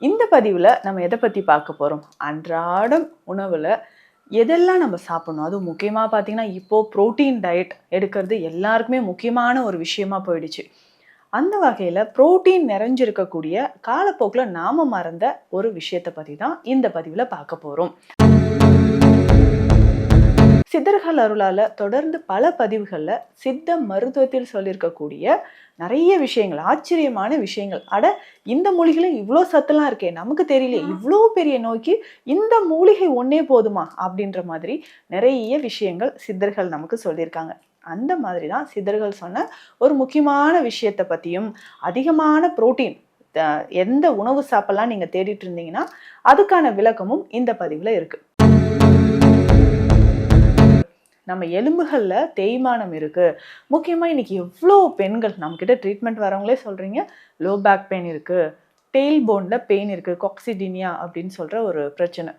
இந்த பதிவில் நம்ம எதை பற்றி பார்க்க போகிறோம்? அன்றாடம் உணவில் எதெல்லாம் நம்ம சாப்பிடணும், அதுவும் முக்கியமாக பார்த்தீங்கன்னா இப்போது ப்ரோட்டீன் டயட் எடுக்கிறது எல்லாருக்குமே முக்கியமான ஒரு விஷயமா போயிடுச்சு. அந்த வகையில் ப்ரோட்டீன் நிறைஞ்சிருக்கக்கூடிய காலப்போக்கில் நாம் மறந்த ஒரு விஷயத்தை பற்றி தான் இந்த பதிவில் பார்க்க போகிறோம். சித்தர்கள் அருளால் தொடர்ந்து பல பதிவுகளில் சித்த மருத்துவத்தில் சொல்லியிருக்கக்கூடிய நிறைய விஷயங்கள், ஆச்சரியமான விஷயங்கள். இந்த மூலிகையில் இவ்வளோ சத்துலாம் இருக்கே, நமக்கு தெரியலையே, இவ்வளோ பெரிய நோய்க்கு இந்த மூலிகை ஒன்னே போதுமா அப்படின்ற மாதிரி நிறைய விஷயங்கள் சித்தர்கள் நமக்கு சொல்லியிருக்காங்க. அந்த மாதிரி தான் சித்தர்கள் சொன்ன ஒரு முக்கியமான விஷயத்தை பற்றியும், அதிகமான புரோட்டீன் எந்த உணவு சாப்பிடலாம் நீங்கள் தேடிட்டு இருந்தீங்கன்னா அதுக்கான விளக்கமும் இந்த பதிவில் இருக்குது. நம்ம எலும்புகளில் தேய்மானம் இருக்குது. முக்கியமாக இன்றைக்கி எவ்வளோ பெண்கள் நம்மக்கிட்ட ட்ரீட்மெண்ட் வரவங்களே சொல்கிறீங்க, லோ பேக் பெயின் இருக்குது, டெயில் போனில் பெயின் இருக்குது, காக்சிடினியா அப்படின்னு சொல்கிற ஒரு பிரச்சனை.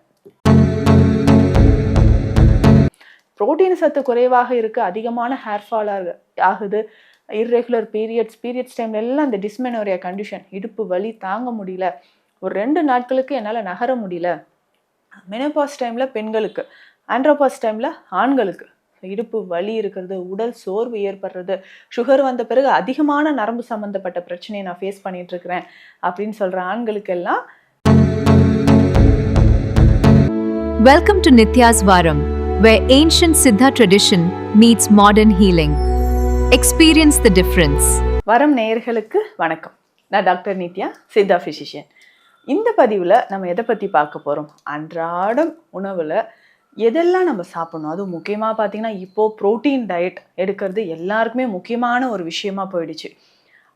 புரோட்டீன் சத்து குறைவாக இருக்குது, அதிகமான ஹேர் ஃபால் ஆகுது, இர்ரெகுலர் பீரியட்ஸ் டைம்ல எல்லாம் இந்த டிஸ்மெனோரியா கண்டிஷன், இடுப்பு வலி தாங்க முடியல, ஒரு 2 நாட்களுக்கு என்னால் நகர முடியல, மெனோபாஸ் டைமில் பெண்களுக்கு, ஆண்ட்ரோபாஸ் டைமில் ஆண்களுக்கு இடுப்பு வலி இருக்கிறது, உடல் சோர்வு ஏற்படுறது, சுகர் வந்த பிறகு அதிகமான நரம்பு சம்பந்தப்பட்ட பிரச்சனையை நான் ஃபேஸ் பண்ணிட்டு இருக்கிறேன் அப்படின்னு சொல்ற ஆண்களுக்கெல்லாம் Welcome to Nitya's Varam, where ancient Siddha tradition meets modern healing. Experience the difference. வரம் நேயர்களுக்கு வணக்கம். நான் டாக்டர் நித்யா, சித்தா ஃபிசிஷியன். இந்த பதிவில் நம்ம எதை பற்றி பார்க்க போகிறோம்? அன்றாடம் உணவில் எதெல்லாம் நம்ம சாப்பிடணும், அதுவும் முக்கியமாக பார்த்தீங்கன்னா இப்போது ப்ரோட்டீன் டயட் எடுக்கிறது எல்லாருக்குமே முக்கியமான ஒரு விஷயமா போயிடுச்சு.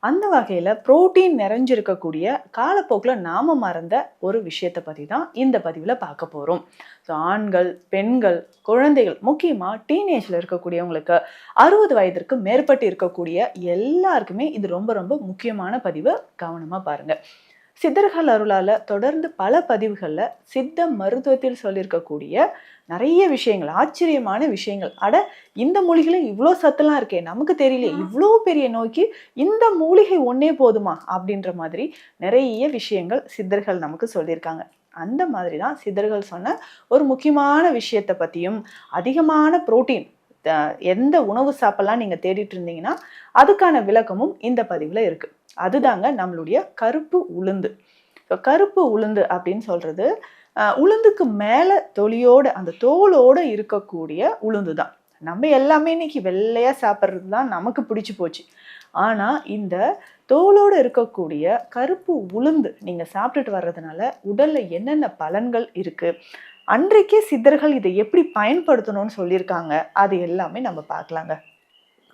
அந்த வகையில் ப்ரோட்டீன் நிறைஞ்சிருக்கக்கூடிய காலப்போக்கில் நாம் மறந்த ஒரு விஷயத்தை பற்றி தான் இந்த பதிவில் பார்க்க போகிறோம். ஸோ ஆண்கள், பெண்கள், குழந்தைகள், முக்கியமாக டீனேஜில் இருக்கக்கூடியவங்களுக்கு, 60 வயதிற்கு மேற்பட்டு இருக்கக்கூடிய எல்லாருக்குமே இது ரொம்ப ரொம்ப முக்கியமான பதிவு. கவனமாக பாருங்கள். சித்தர்கள் அருளால் தொடர்ந்து பல பதிவுகளில் சித்த மருத்துவத்தில் சொல்லியிருக்கக்கூடிய நிறைய விஷயங்கள், ஆச்சரியமான விஷயங்கள். இந்த மூலிகையில் இவ்வளோ சத்துலாம் இருக்கே, நமக்கு தெரியலையே, இவ்வளோ பெரிய நோய்க்கு இந்த மூலிகை ஒன்னே போதுமா அப்படின்ற மாதிரி நிறைய விஷயங்கள் சித்தர்கள் நமக்கு சொல்லியிருக்காங்க. அந்த மாதிரி தான் சித்தர்கள் சொன்ன ஒரு முக்கியமான விஷயத்தை பற்றியும், அதிகமான புரோட்டீன் எந்த உணவு சாப்பிடலாம் நீங்கள் தேடிட்டு இருந்தீங்கன்னா அதுக்கான விளக்கமும் இந்த பதிவில் இருக்குது. அதுதாங்க நம்மளுடைய கருப்பு உளுந்து. ஸோ கருப்பு உளுந்து அப்படின்னு சொல்கிறது உளுந்துக்கு மேலே தொலியோடு, அந்த தோலோடு இருக்கக்கூடிய உளுந்து தான். நம்ம எல்லாமே இன்னைக்கு வெள்ளையாக சாப்பிட்றது தான் நமக்கு பிடிச்சி போச்சு. ஆனால் இந்த தோலோடு இருக்கக்கூடிய கருப்பு உளுந்து நீங்கள் சாப்பிட்டுட்டு வர்றதுனால உடலில் என்னென்ன பலன்கள் இருக்குது, அன்றைக்கே சித்தர்கள் இதை எப்படி பயன்படுத்தணும்னு சொல்லியிருக்காங்க, அது எல்லாமே நம்ம பார்க்கலாங்க.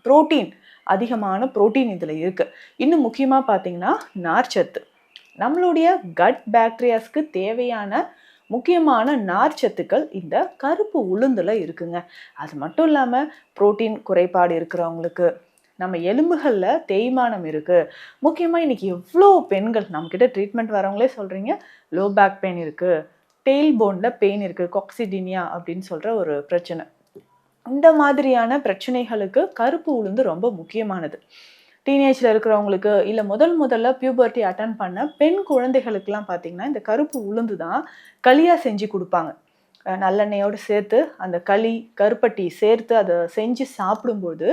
புரோட்டீன், அதிகமான புரோட்டீன் இதில் இருக்குது. இன்னும் முக்கியமாக பார்த்தீங்கன்னா நார்ச்சத்து. நம்மளுடைய கட் பாக்டீரியாஸ்க்கு தேவையான முக்கியமான நார்ச்சத்துக்கள் இந்த கருப்பு உளுந்தில் இருக்குங்க. அது மட்டும் இல்லாமல் புரோட்டீன் குறைபாடு இருக்கிறவங்களுக்கு, நம்ம எலும்புகளில் தேய்மானம் இருக்குது, முக்கியமாக இன்றைக்கி எவ்வளோ பெண்கள் நம்மக்கிட்ட ட்ரீட்மெண்ட் வரவங்களே சொல்கிறீங்க, லோ பேக் பெயின் இருக்குது, டெயில் போனில் பெயின் இருக்குது, காக்சிடினியா அப்படின்னு சொல்கிற ஒரு பிரச்சனை. இந்த மாதிரியான பிரச்சனைகளுக்கு கருப்பு உளுந்து ரொம்ப முக்கியமானது. டீனேஜில் இருக்கிறவங்களுக்கு, இல்லை முதல்ல பியூபர்ட்டி அட்டன் பண்ண பெண் குழந்தைகளுக்கெல்லாம் பார்த்தீங்கன்னா இந்த கருப்பு உளுந்து தான் களியாக செஞ்சு கொடுப்பாங்க. நல்லெண்ணெயோடு சேர்த்து அந்த களி, கருப்பட்டி சேர்த்து அதை செஞ்சு சாப்பிடும்போது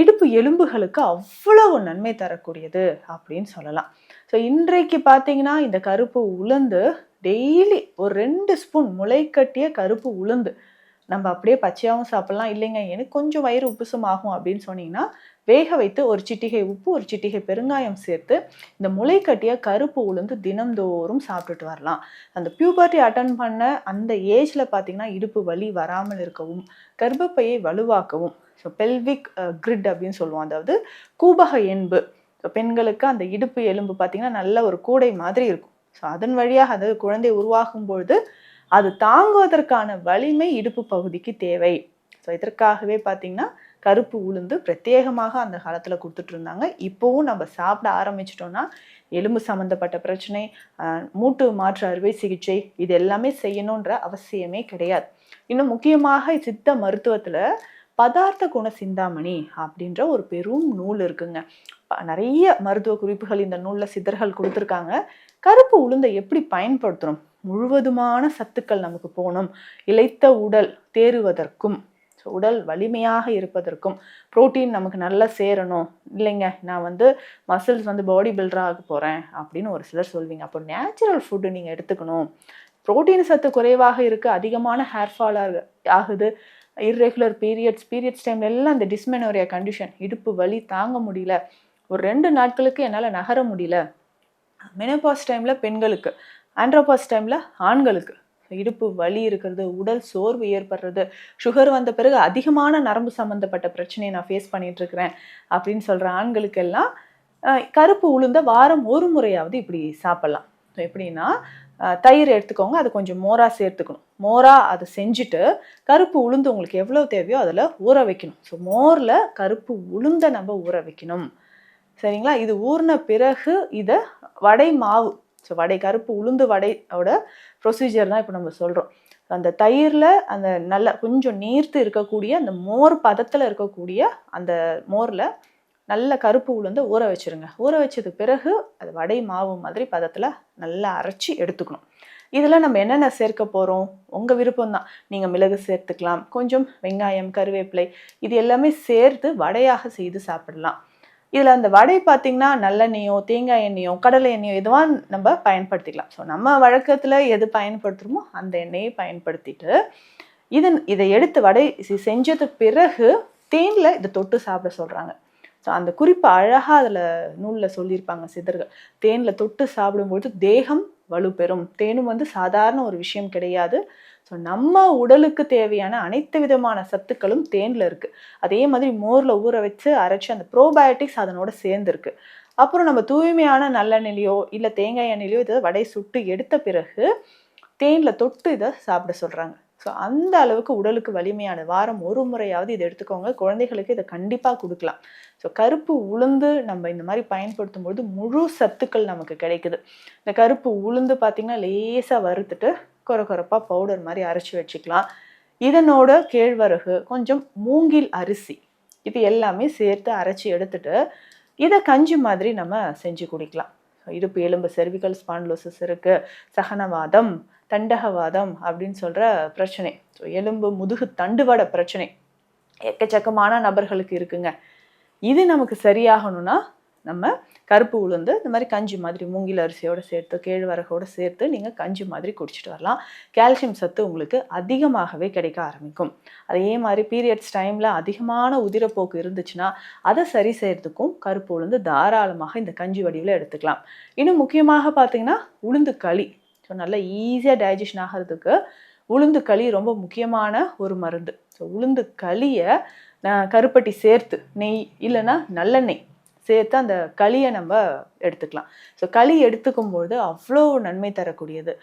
இடுப்பு எலும்புகளுக்கு அவ்வளவு நன்மை தரக்கூடியது அப்படின்னு சொல்லலாம். ஸோ இன்றைக்கு பார்த்தீங்கன்னா இந்த கருப்பு உளுந்து டெய்லி ஒரு 2 ஸ்பூன் முளைக்கட்டிய கருப்பு உளுந்து நம்ம அப்படியே பச்சையாகவும் சாப்பிட்லாம். இல்லைங்க எனக்கு கொஞ்சம் வயிறு உப்புசம் ஆகும் அப்படின்னு சொன்னீங்கன்னா வேக வைத்து ஒரு சிட்டிகை உப்பு, ஒரு சிட்டிகை பெருங்காயம் சேர்த்து இந்த முளைக்கட்டிய கருப்பு உளுந்து தினம்தோறும் சாப்பிட்டுட்டு வரலாம். அந்த பியூபர்ட்டி அட்டன் பண்ண அந்த ஏஜில் பார்த்தீங்கன்னா இடுப்பு வலி வராமல் இருக்கவும், கர்ப்பப்பையை வலுவாக்கவும், ஸோ பெல்விக் கிரிட் அப்படின்னு சொல்லுவோம், அதாவது கூபக எலும்பு. ஸோ பெண்களுக்கு அந்த இடுப்பு எலும்பு பார்த்தீங்கன்னா நல்ல ஒரு கூடை மாதிரி இருக்கும். ஸோ அதன் வழியாக, அதாவது குழந்தை உருவாகும் பொழுது அது தாங்குவதற்கான வலிமை இடுப்பு பகுதிக்கு தேவை. ஸோ இதற்காகவே பார்த்தீங்கன்னா கருப்பு உளுந்து பிரத்யேகமாக அந்த காலத்தில் கொடுத்துட்டு இருந்தாங்க. இப்போவும் நம்ம சாப்பிட ஆரம்பிச்சிட்டோம்னா எலும்பு சம்மந்தப்பட்ட பிரச்சனை, மூட்டு மாற்று அறுவை சிகிச்சை, இது எல்லாமே செய்யணுன்ற அவசியமே கிடையாது. இன்னும் முக்கியமாக சித்த மருத்துவத்தில் பதார்த்த குண சிந்தாமணி அப்படின்ற ஒரு பெரும் நூல் இருக்குங்க. நிறைய மருத்துவ குறிப்புகள் இந்த நூலில் சித்தர்கள் கொடுத்துருக்காங்க. கருப்பு உளுந்தை எப்படி பயன்படுத்தணும்? முழுவதுமான சத்துக்கள் நமக்கு போகணும், இளைத்த உடல் தேறுவதற்கும், உடல் வலிமையாக இருப்பதற்கும், புரோட்டீன் நமக்கு நல்லா சேரணும். இல்லைங்க நான் மசில்ஸ் பாடி பில்டர் ஆக போகிறேன் அப்படின்னு ஒரு சிலர் சொல்வீங்க. அப்போ நேச்சுரல் ஃபுட்டு நீங்கள் எடுத்துக்கணும். புரோட்டீன் சத்து குறைவாக இருக்குது, அதிகமான ஹேர் ஃபால் ஆகுது, இர்ரெகுலர் பீரியட்ஸ் டைம்ல எல்லாம் இந்த டிஸ்மெனோரியா கண்டிஷன், இடுப்பு வலி தாங்க முடியல, ஒரு 2 நாட்களுக்கு என்னால் நகர முடியல, மெனோபாஸ் டைமில் பெண்களுக்கு, ஆண்ட்ரோபாஸ் டைமில் ஆண்களுக்கு இடுப்பு வலி இருக்கிறது, உடல் சோர்வு ஏற்படுறது, சுகர் வந்த பிறகு அதிகமான நரம்பு சம்மந்தப்பட்ட பிரச்சனையை நான் ஃபேஸ் பண்ணிட்டு இருக்கிறேன் அப்படின்னு சொல்கிற ஆண்களுக்கெல்லாம் கருப்பு உளுந்த வாரம் ஒரு முறையாவது இப்படி சாப்பிட்லாம். ஸோ எப்படின்னா தயிர் எடுத்துக்கோங்க, அது கொஞ்சம் மோராக சேர்த்துக்கணும். மோராக அதை செஞ்சுட்டு கருப்பு உளுந்து உங்களுக்கு எவ்வளோ தேவையோ அதில் ஊற வைக்கணும். ஸோ மோரில் கருப்பு உளுந்தை நம்ம ஊற வைக்கணும். சரிங்களா? இது ஊறின பிறகு இதை வடை மாவு, ஸோ வடை கருப்பு உளுந்து வடையோட ப்ரொசீஜர் தான் இப்போ நம்ம சொல்கிறோம். அந்த தயிரில் அந்த நல்ல கொஞ்சம் நீர்த்து இருக்கக்கூடிய அந்த மோர் பதத்தில் இருக்கக்கூடிய அந்த மோரில் நல்ல கருப்பு உளுந்து ஊற வச்சுருங்க. ஊற வச்சதுக்கு பிறகு அது வடை மாவு மாதிரி பதத்தில் நல்லா அரைச்சி எடுத்துக்கணும். இதில் நம்ம என்னென்ன சேர்க்க போகிறோம்? உங்கள் விருப்பம்தான். நீங்கள் மிளகு சேர்த்துக்கலாம், கொஞ்சம் வெங்காயம், கருவேப்பிலை, இது எல்லாமே சேர்த்து வடையாக செய்து சாப்பிடலாம். இதில் அந்த வடை பார்த்திங்கன்னா நல்லெண்ணெயோ தேங்காய் எண்ணெயோ கடலை எண்ணெயோ எதுவாக நம்ம பயன்படுத்திக்கலாம். ஸோ நம்ம வழக்கத்தில் எது பயன்படுத்துகிறோமோ அந்த எண்ணெயை பயன்படுத்திட்டு இதை எடுத்து வடை செஞ்சது பிறகு தேனில் இதை தொட்டு சாப்பிட சொல்கிறாங்க. ஸோ அந்த குறிப்பு அழகாக அதில் நூலில் சொல்லியிருப்பாங்க சித்தர்கள். தேனில் தொட்டு சாப்பிடும்போது தேகம் வலுப்பெறும். தேனும் சாதாரண ஒரு விஷயம் கிடையாது. ஸோ நம்ம உடலுக்கு தேவையான அனைத்து விதமான சத்துக்களும் தேனில் இருக்குது. அதே மாதிரி மோரில் ஊற வச்சு அரைச்சி அந்த ப்ரோபயோட்டிக்ஸ் அதனோட சேர்ந்துருக்கு. அப்புறம் நம்ம தூய்மையான நல்லெண்ணெயிலையோ இல்லை தேங்காய் எண்ணெயிலையோ இதை வடை சுட்டு எடுத்த பிறகு தேனில் தொட்டு இதை சாப்பிட சொல்கிறாங்க. ஸோ அந்த அளவுக்கு உடலுக்கு வலிமையான வாரம் ஒரு முறையாவது இதை எடுத்துக்கோங்க. குழந்தைகளுக்கு இதை கண்டிப்பாக கொடுக்கலாம். ஸோ கருப்பு உளுந்து நம்ம இந்த மாதிரி பயன்படுத்தும் பொழுது முழு சத்துக்கள் நமக்கு கிடைக்குது. இந்த கருப்பு உளுந்து பார்த்திங்கன்னா லேசாக வறுத்துட்டு கொரப்பாக பவுடர் மாதிரி அரைச்சி வச்சுக்கலாம். இதனோட கேழ்வரகு, கொஞ்சம் மூங்கில் அரிசி, இது எல்லாமே சேர்த்து அரைச்சி எடுத்துட்டு இதை கஞ்சி மாதிரி நம்ம செஞ்சு குடிக்கலாம். இடுப்பு எலும்பு செர்விக்கல் ஸ்பான்லோசிஸ் இருக்குது, சகனவாதம், தண்டகவாதம் அப்படின்னு சொல்கிற பிரச்சனை, ஸோ எலும்பு முதுகு தண்டுவட பிரச்சனை எக்கச்சக்கமான நபர்களுக்கு இருக்குங்க. இது நமக்கு சரியாகணும்னா நம்ம கருப்பு உளுந்து இந்த மாதிரி கஞ்சி மாதிரி மூங்கில் அரிசியோடு சேர்த்து கேழ்வரகோடு சேர்த்து நீங்கள் கஞ்சி மாதிரி குடிச்சிட்டு வரலாம். கால்சியம் சத்து உங்களுக்கு அதிகமாகவே கிடைக்க ஆரம்பிக்கும். அதே மாதிரி பீரியட்ஸ் டைமில் அதிகமான உதிரப்போக்கு இருந்துச்சுன்னா அதை சரி செய்கிறதுக்கும் கருப்பு உளுந்து தாராளமாக இந்த கஞ்சி வடிவில் எடுத்துக்கலாம். இன்னும் முக்கியமாக பார்த்தீங்கன்னா உளுந்து களி, ஸோ நல்லா ஈஸியாக டைஜஷன் ஆகிறதுக்கு உளுந்து களி ரொம்ப முக்கியமான ஒரு மருந்து. ஸோ உளுந்து களியை கருப்பட்டி சேர்த்து நெய் இல்லைன்னா நல்லெண்ணெய் சேர்த்து அந்த களியை நம்ம எடுத்துக்கலாம். ஸோ களி எடுத்துக்கும்போது அவ்வளோ நன்மை தரக்கூடியது.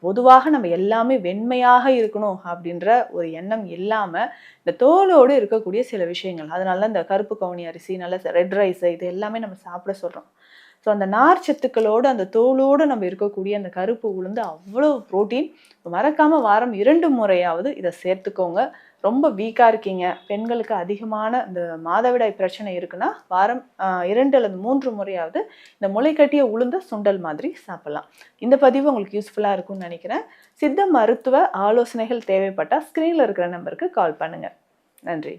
பொதுவாக நம்ம எல்லாமே வெண்மையாக இருக்கணும் அப்படின்ற ஒரு எண்ணம் இல்லாமல் இந்த தோலோடு இருக்கக்கூடிய சில விஷயங்கள், அதனால இந்த கருப்பு கவுனி அரிசி, நல்ல ரெட் ரைஸ், இது எல்லாமே நம்ம சாப்பிட சொல்கிறோம். ஸோ அந்த நார் சத்துக்களோடு அந்த தோலோடு நம்ம இருக்கக்கூடிய அந்த கருப்பு உளுந்து அவ்வளோ ப்ரோட்டீன். மறக்காமல் வாரம் 2 முறையாவது இதை சேர்த்துக்கோங்க. ரொம்ப வீக்காக இருக்கீங்க, பெண்களுக்கு அதிகமான இந்த மாதவிடாய் பிரச்சனை இருக்குன்னா வாரம் 2 அல்லது 3 முறையாவது இந்த முளைக்கட்டிய உளுந்த சுண்டல் மாதிரி சாப்பிட்லாம். இந்த பதிவு உங்களுக்கு யூஸ்ஃபுல்லாக இருக்கும்னு நினைக்கிறேன். சித்த மருத்துவ ஆலோசனைகள் தேவைப்பட்டால் ஸ்க்ரீனில் இருக்கிற நம்பருக்கு கால் பண்ணுங்கள். நன்றி.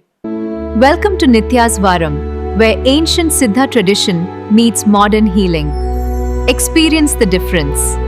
Welcome to Nitya's Varam, where ancient Siddha tradition meets modern healing. Experience the difference.